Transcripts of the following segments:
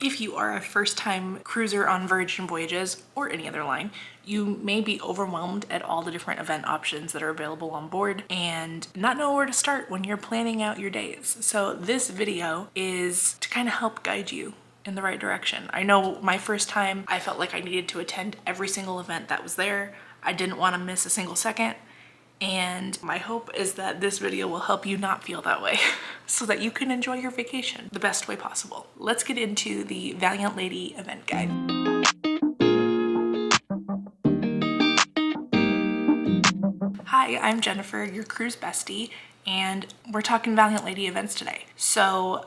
If you are a first-time cruiser on Virgin Voyages or any other line, you may be overwhelmed at all the different event options that are available on board and not know where to start when you're planning out your days. So this video is to kind of help guide you in the right direction. I know my first time, I felt like I needed to attend every single event that was there. I didn't want to miss a single second. And my hope is that this video will help you not feel that way so that you can enjoy your vacation the best way possible. Let's get into the Valiant Lady event guide. Hi, I'm Jennifer, your cruise bestie, and we're talking Valiant Lady events today. So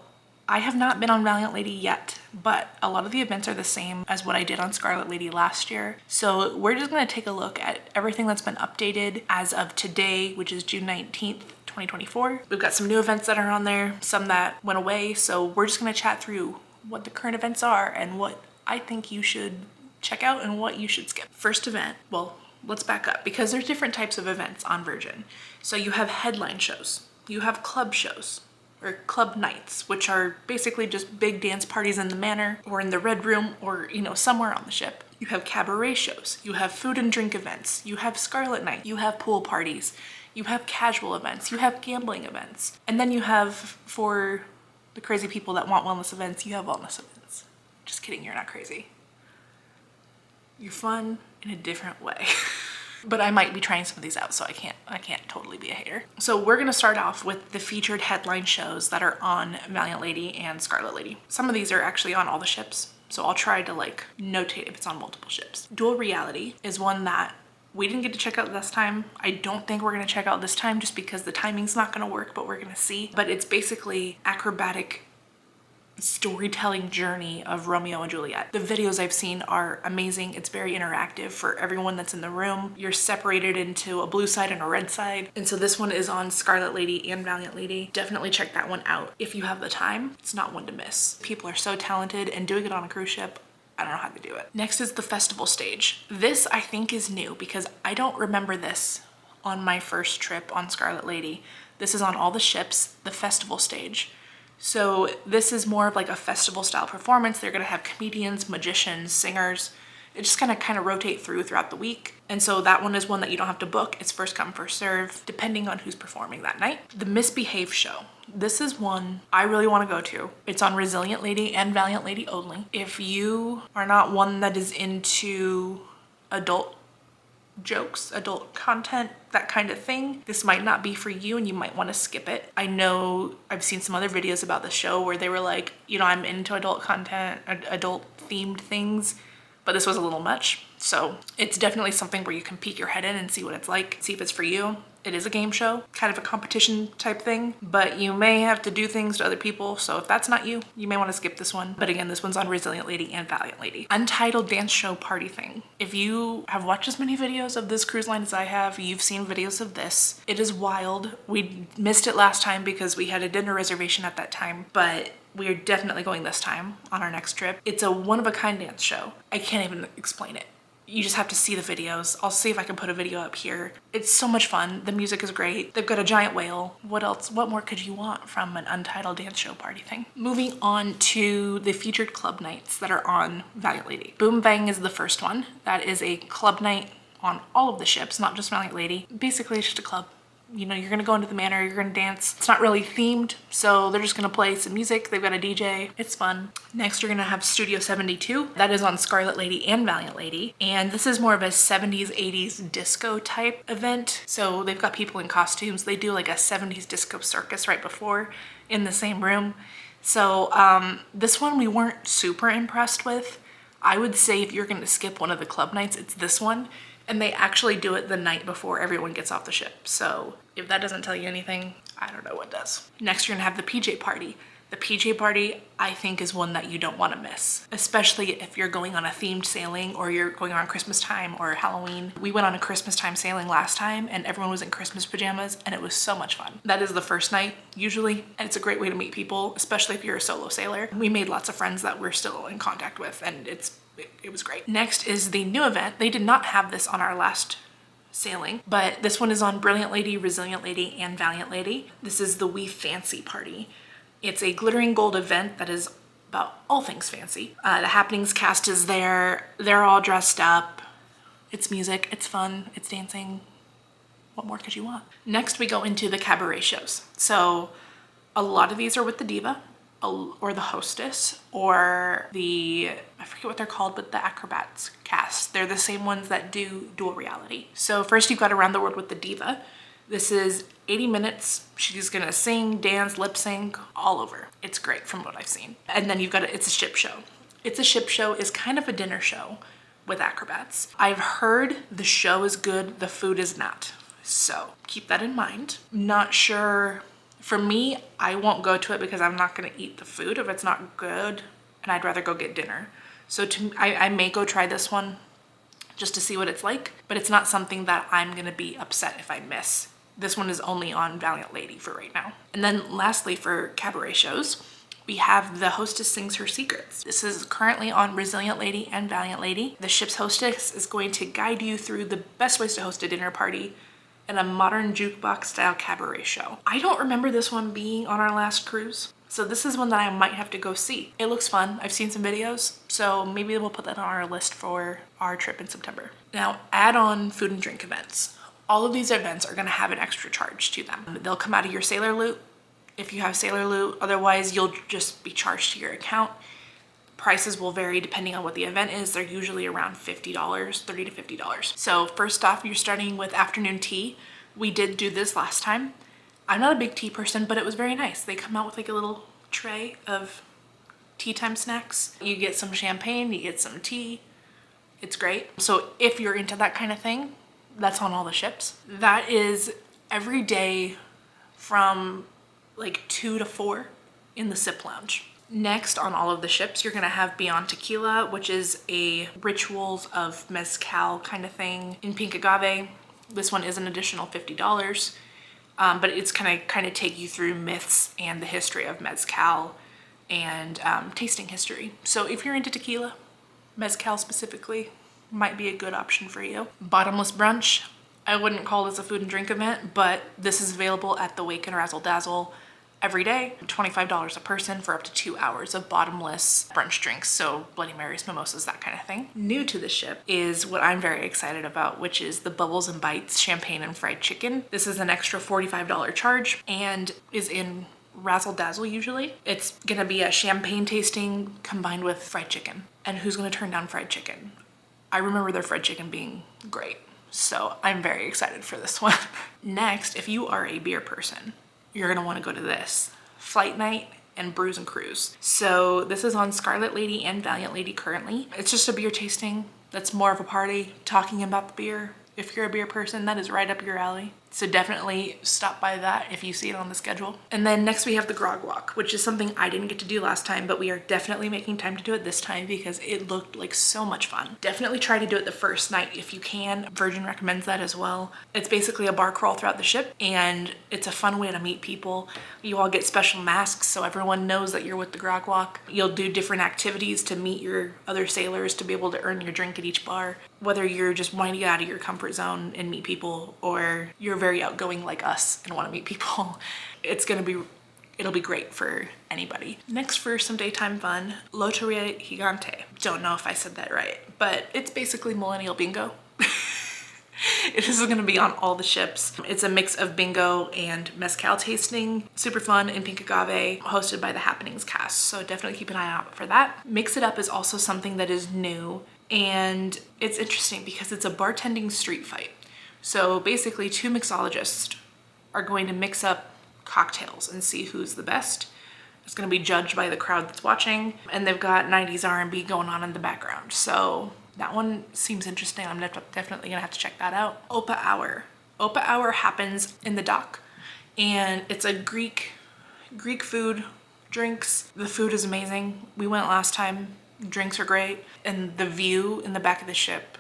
I have not been on Valiant Lady yet, but a lot of the events are the same as what I did on Scarlet Lady last year. So we're just gonna take a look at everything that's been updated as of today, which is June 19th, 2024. We've got some new events that are on there, some that went away. So we're just gonna chat through what the current events are and what I think you should check out and what you should skip. First event, well, let's back up because there's different types of events on Virgin. So you have headline shows, you have club shows, or club nights, which are basically just big dance parties in the Manor or in the Red Room or, somewhere on the ship. You have cabaret shows, you have food and drink events, you have Scarlet Night, you have pool parties, you have casual events, you have gambling events. And then you have, for the crazy people that want wellness events, you have wellness events. Just kidding, you're not crazy. You're fun in a different way. But I might be trying some of these out, so I can't totally be a hater. So we're gonna start off with the featured headline shows that are on Valiant Lady and Scarlet Lady. Some of these are actually on all the ships, so I'll try to notate if it's on multiple ships. Dual Reality is one that we didn't get to check out last time. I don't think we're gonna check out this time just because the timing's not gonna work, but we're gonna see. But it's basically acrobatic storytelling journey of Romeo and Juliet. The videos I've seen are amazing. It's very interactive for everyone that's in the room. You're separated into a blue side and a red side. And so this one is on Scarlet Lady and Valiant Lady. Definitely check that one out if you have the time. It's not one to miss. People are so talented, and doing it on a cruise ship, I don't know how they do it. Next is the festival stage. This I think is new because I don't remember this on my first trip on Scarlet Lady. This is on all the ships, the festival stage. So this is more of like a festival style performance. They're gonna have comedians, magicians, singers. It's just gonna kind of rotate throughout the week. And so that one is one that you don't have to book. It's first come, first serve, depending on who's performing that night. The Misbehave show. This is one I really wanna go to. It's on Resilient Lady and Valiant Lady only. If you are not one that is into adult jokes, adult content, that kind of thing, this might not be for you and you might want to skip it. I know I've seen some other videos about the show where they were like, I'm into adult content, adult themed things, but this was a little much. So it's definitely something where you can peek your head in and see what it's like, see if it's for you. It is a game show, kind of a competition type thing, but you may have to do things to other people. So if that's not you, you may want to skip this one. But again, this one's on Resilient Lady and Valiant Lady. Untitled dance show party thing. If you have watched as many videos of this cruise line as I have, you've seen videos of this. It is wild. We missed it last time because we had a dinner reservation at that time, but we are definitely going this time on our next trip. It's a one-of-a-kind dance show. I can't even explain it. You just have to see the videos. I'll see if I can put a video up here. It's so much fun. The music is great. They've got a giant whale. What else? What more could you want from an untitled dance show party thing? Moving on to the featured club nights that are on Valiant Lady. Boom Bang is the first one. That is a club night on all of the ships, not just Valiant Lady. Basically, it's just a club. You're gonna go into the Manor, you're gonna dance. It's not really themed, so they're just gonna play some music. They've got a DJ, it's fun. Next, you're gonna have Studio 72. That is on Scarlet Lady and Valiant Lady. And this is more of a 70s, 80s disco type event. So they've got people in costumes. They do like a 70s disco circus right before in the same room. So this one we weren't super impressed with. I would say if you're gonna skip one of the club nights, it's this one. And they actually do it the night before everyone gets off the ship. So if that doesn't tell you anything, I don't know what does. Next, you're gonna have the PJ party. The PJ party, I think, is one that you don't wanna miss, especially if you're going on a themed sailing or you're going around Christmas time or Halloween. We went on a Christmas time sailing last time and everyone was in Christmas pajamas and it was so much fun. That is the first night, usually, and it's a great way to meet people, especially if you're a solo sailor. We made lots of friends that we're still in contact with, and it was great. Next is the new event. They did not have this on our last sailing, but this one is on Brilliant Lady, Resilient Lady, and Valiant Lady. This is the We Fancy party. It's a glittering gold event that is about all things fancy. The Happenings cast is there. They're all dressed up. It's music, it's fun, it's dancing. What more could you want? Next, we go into the cabaret shows. So a lot of these are with the diva or the hostess or I forget what they're called, but the acrobats cast. They're the same ones that do dual reality. So first you've got Around the World with the Diva. This is 80 minutes. She's gonna sing, dance, lip sync, all over. It's great from what I've seen. And then you've got It's a Ship Show. It's a Ship Show is kind of a dinner show with acrobats. I've heard the show is good, the food is not. So keep that in mind. Not sure, for me, I won't go to it because I'm not gonna eat the food if it's not good, and I'd rather go get dinner. So I may go try this one just to see what it's like, but it's not something that I'm gonna be upset if I miss. This one is only on Valiant Lady for right now. And then lastly, for cabaret shows, we have The Hostess Sings Her Secrets. This is currently on Resilient Lady and Valiant Lady. The ship's hostess is going to guide you through the best ways to host a dinner party in a modern jukebox style cabaret show. I don't remember this one being on our last cruise, so this is one that I might have to go see. It looks fun. I've seen some videos, so maybe we'll put that on our list for our trip in September. Now, add on food and drink events. All of these events are gonna have an extra charge to them. They'll come out of your sailor loot if you have sailor loot, otherwise you'll just be charged to your account. Prices will vary depending on what the event is. They're usually around $50, $30 to $50. So first off, you're starting with afternoon tea. We did do this last time. I'm not a big tea person, but it was very nice. They come out with like a little tray of tea time snacks. You get some champagne, you get some tea. It's great. So if you're into that kind of thing, that's on all the ships. That is every day from like 2 to 4 in the sip lounge. Next, on all of the ships, you're gonna have Beyond Tequila, which is a rituals of mezcal kind of thing in pink agave. This one is an additional $50, but it's gonna kind of take you through myths and the history of mezcal and tasting history. So if you're into tequila, mezcal specifically might be a good option for you. Bottomless brunch. I wouldn't call this a food and drink event, but this is available at the Wake and Razzle Dazzle every day. $25 a person for up to 2 hours of bottomless brunch drinks. So Bloody Marys, mimosas, that kind of thing. New to the ship is what I'm very excited about, which is the Bubbles and Bites champagne and fried chicken. This is an extra $45 charge and is in Razzle Dazzle usually. It's gonna be a champagne tasting combined with fried chicken. And who's gonna turn down fried chicken? I remember their fried chicken being great. So I'm very excited for this one. Next, if you are a beer person, you're gonna wanna go to this. Flight Night and Brews and Cruise. So this is on Scarlet Lady and Valiant Lady currently. It's just a beer tasting that's more of a party, talking about the beer. If you're a beer person, that is right up your alley. So definitely stop by that if you see it on the schedule. And then next we have the Grog Walk, which is something I didn't get to do last time, but we are definitely making time to do it this time because it looked like so much fun. Definitely try to do it the first night if you can. Virgin recommends that as well. It's basically a bar crawl throughout the ship and it's a fun way to meet people. You all get special masks so everyone knows that you're with the Grog Walk. You'll do different activities to meet your other sailors to be able to earn your drink at each bar. Whether you're just wanting to get out of your comfort zone and meet people or you're very outgoing like us and want to meet people, it'll be great for anybody. Next, for some daytime fun, Loteria Gigante. Don't know if I said that right, but it's basically millennial bingo. This is going to be on all the ships. It's a mix of bingo and mezcal tasting. Super fun in pink agave, hosted by the Happenings cast. So definitely keep an eye out for that. Mix It Up is also something that is new and it's interesting because it's a bartending street fight. So basically 2 mixologists are going to mix up cocktails and see who's the best. It's going to be judged by the crowd that's watching, and they've got 90s R&B going on in the background. So that one seems interesting. I'm definitely gonna have to check that out. Opa Hour. Opa Hour happens in the dock, and it's a Greek food, drinks. The food is amazing. We went last time. Drinks are great, and the view in the back of the ship,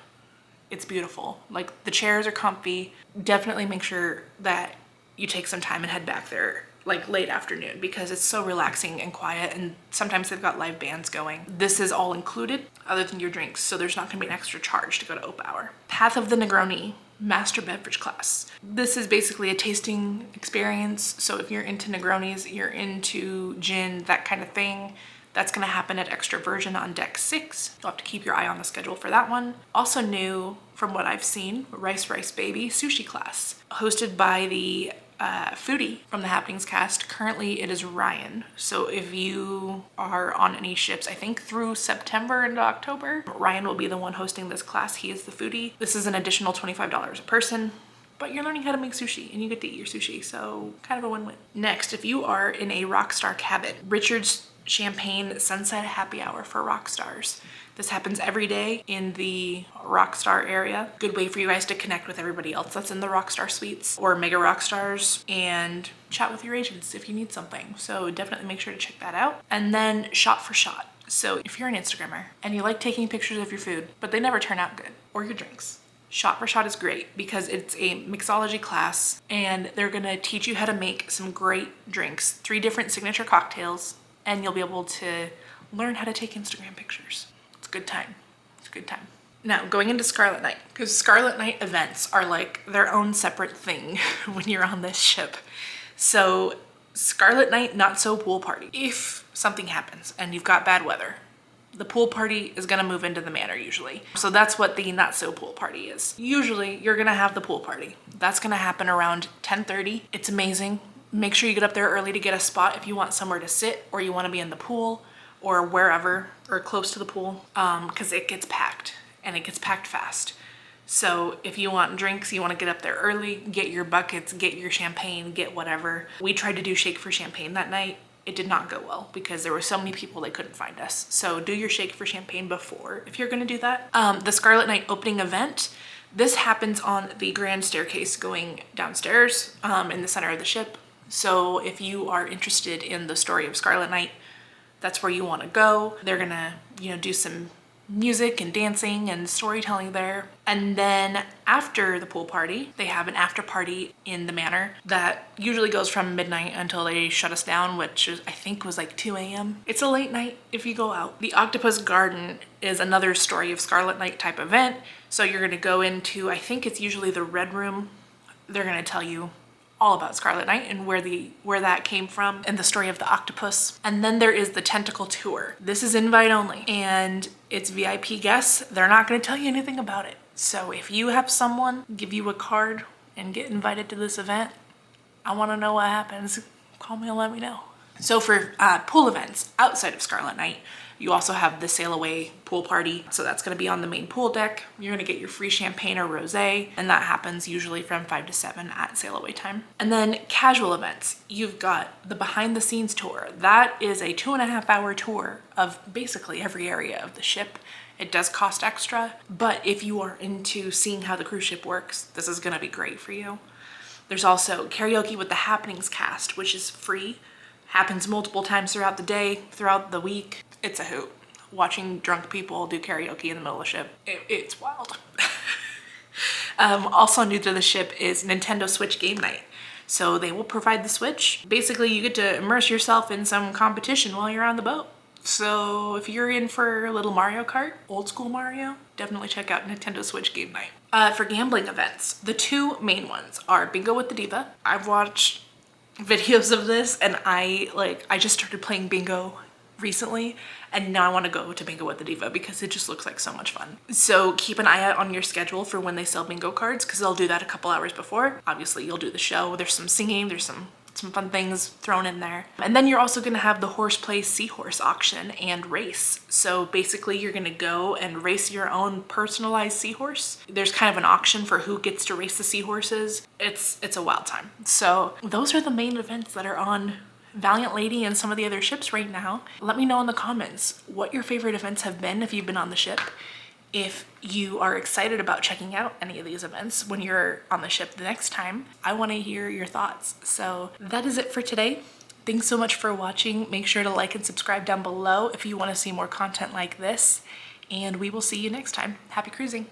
it's beautiful. Like, the chairs are comfy. Definitely make sure that you take some time and head back there like late afternoon because it's so relaxing and quiet, and sometimes they've got live bands going. This is all included other than your drinks, so there's not gonna be an extra charge to go to Opa Hour. Path of the Negroni Master Beverage Class. This is basically a tasting experience, so if you're into Negronis, you're into gin, that kind of thing, That's gonna happen at Extra Virgin on deck 6. You'll have to keep your eye on the schedule for that one. Also new from what I've seen, Rice Baby sushi class, hosted by the foodie from the Happenings cast. Currently it is Ryan. So if you are on any ships, I think through September into October, Ryan will be the one hosting this class. He is the foodie. This is an additional $25 a person, but you're learning how to make sushi and you get to eat your sushi. So kind of a win-win. Next, if you are in a Rockstar cabin, Richard's Champagne Sunset Happy Hour for rock stars. This happens every day in the Rockstar area. Good way for you guys to connect with everybody else that's in the Rockstar suites or mega rock stars and chat with your agents if you need something. So definitely make sure to check that out. And then Shot for Shot. So if you're an Instagrammer and you like taking pictures of your food, but they never turn out good, or your drinks, Shot for Shot is great because it's a mixology class and they're gonna teach you how to make some great drinks, 3 different signature cocktails, and you'll be able to learn how to take Instagram pictures. It's a good time. It's a good time. Now, going into Scarlet Night, because Scarlet Night events are like their own separate thing when you're on this ship. So Scarlet Night Not So Pool Party. If something happens and you've got bad weather, the pool party is gonna move into the manor usually. So that's what the Not So Pool Party is. Usually you're gonna have the pool party. That's gonna happen around 10:30. It's amazing. Make sure you get up there early to get a spot if you want somewhere to sit or you want to be in the pool or wherever or close to the pool, because it gets packed and it gets packed fast. So if you want drinks, you want to get up there early, get your buckets, get your champagne, get whatever. We tried to do Shake for Champagne that night. It did not go well because there were so many people they couldn't find us. So do your Shake for Champagne before if you're going to do that. The Scarlet Night opening event, this happens on the grand staircase going downstairs in the center of the ship. So if you are interested in the story of Scarlet Night, that's where you want to go. They're gonna, do some music and dancing and storytelling there. And then after the pool party, they have an after party in the manor that usually goes from midnight until they shut us down, which is, I think was like 2 a.m. It's a late night if you go out. The Octopus Garden is another story of Scarlet Night type event. So you're gonna go into, I think it's usually the Red Room. They're gonna tell you all about Scarlet Night and where that came from and the story of the octopus. And then there is the Tentacle Tour. This is invite only and it's VIP guests. They're not going to tell you anything about it. So if you have someone give you a card and get invited to this event, I want to know what happens. Call me and let me know. So for pool events outside of Scarlet Night, you also have the Sail Away pool party. So that's gonna be on the main pool deck. You're gonna get your free champagne or rosé, and that happens usually from 5 to 7 at Sail Away time. And then casual events, you've got the behind the scenes tour. That is a 2.5-hour tour of basically every area of the ship. It does cost extra, but if you are into seeing how the cruise ship works, this is gonna be great for you. There's also karaoke with the Happenings cast, which is free. Happens multiple times throughout the day, throughout the week. It's a hoot. Watching drunk people do karaoke in the middle of the ship, it's wild. Also new to the ship is Nintendo Switch game night. So they will provide the Switch. Basically, you get to immerse yourself in some competition while you're on the boat. So if you're in for a little Mario Kart, old school Mario, definitely check out Nintendo Switch game night. For gambling events, the 2 main ones are Bingo with the Diva. I've watched videos of this and I just started playing bingo recently and now I want to go to Bingo with the Diva because it just looks like so much fun. So keep an eye out on your schedule for when they sell bingo cards because they'll do that a couple hours before. Obviously you'll do the show. There's some singing, there's some fun things thrown in there. And then you're also going to have the Horseplay Seahorse auction and race. So basically you're going to go and race your own personalized seahorse. There's kind of an auction for who gets to race the seahorses. It's a wild time. So those are the main events that are on Valiant Lady and some of the other ships right now. Let me know in the comments what your favorite events have been if you've been on the ship. If you are excited about checking out any of these events when you're on the ship the next time, I want to hear your thoughts. So that is it for today. Thanks so much for watching. Make sure to like and subscribe down below if you want to see more content like this, and we will see you next time. Happy cruising.